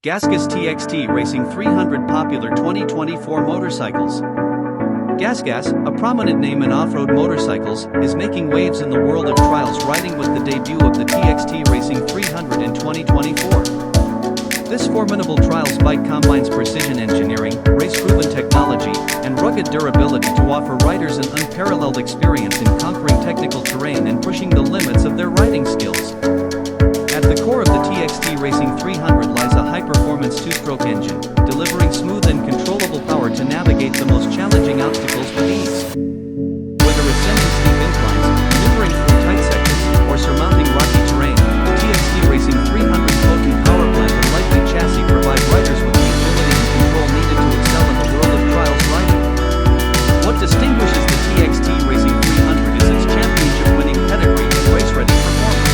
GasGas TXT Racing 300 popular 2024 motorcycles. GasGas, a prominent name in off-road motorcycles, is making waves in the world of trials riding with the debut of the TXT Racing 300 in 2024. This formidable trials bike combines precision engineering, race-proven technology, and rugged durability to offer riders an unparalleled experience in conquering technical terrain and pushing the limits of their riding skills. At the core of the TXT Racing 300 lies a high-performance two-stroke engine, delivering smooth and controllable power to navigate the most challenging obstacles with ease. Whether ascending steep inclines, maneuvering through tight sections, or surmounting rocky terrain, the TXT Racing 300's potent power plant and lightweight chassis provide riders with the agility and control needed to excel in the world of trials riding. What distinguishes the TXT Racing 300 is its championship-winning pedigree and race-ready performance.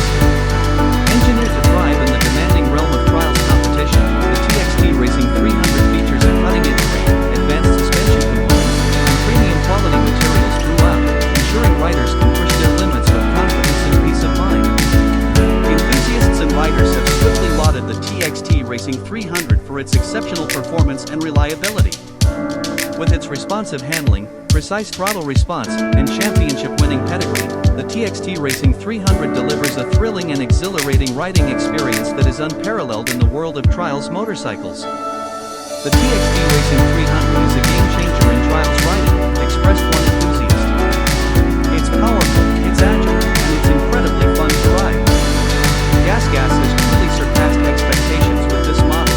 Engineered to thrive in the demanding realm of trials competition, the TXT Racing 300 features a cutting-edge frame, advanced suspension components, and premium quality materials throughout, ensuring riders can push their limits with confidence and peace of mind. Enthusiasts and riders have swiftly lauded the TXT Racing 300 for its exceptional performance and reliability. With its responsive handling, precise throttle response, and championship-winning pedigree, the TXT Racing 300 delivers a thrilling and exhilarating riding experience that is unparalleled in the world of trials motorcycles. The TXT Racing 300 is a game-changer in trials riding, expressed one enthusiast. It's powerful, it's agile, and it's incredibly fun to ride. GasGas has truly surpassed expectations with this model.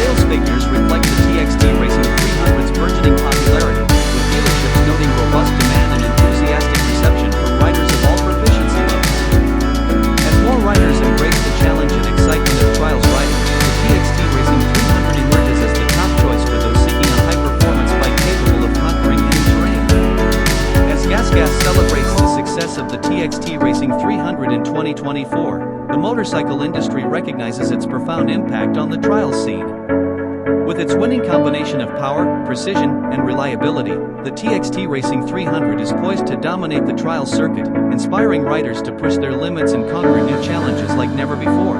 Sales figures reflect the TXT Racing 300's burgeoning popularity, with dealerships noting robust demand and enthusiastic reception from riders of all proficiency levels. As more riders embrace the challenge and excitement of trials riding, the TXT Racing 300 emerges as the top choice for those seeking a high-performance bike capable of conquering any terrain. As GasGas celebrates the success of the TXT Racing 300 in 2024, the motorcycle industry recognizes its profound impact on the trials scene. With its winning combination of power, precision, and reliability, the TXT Racing 300 is poised to dominate the trials circuit, inspiring riders to push their limits and conquer new challenges like never before.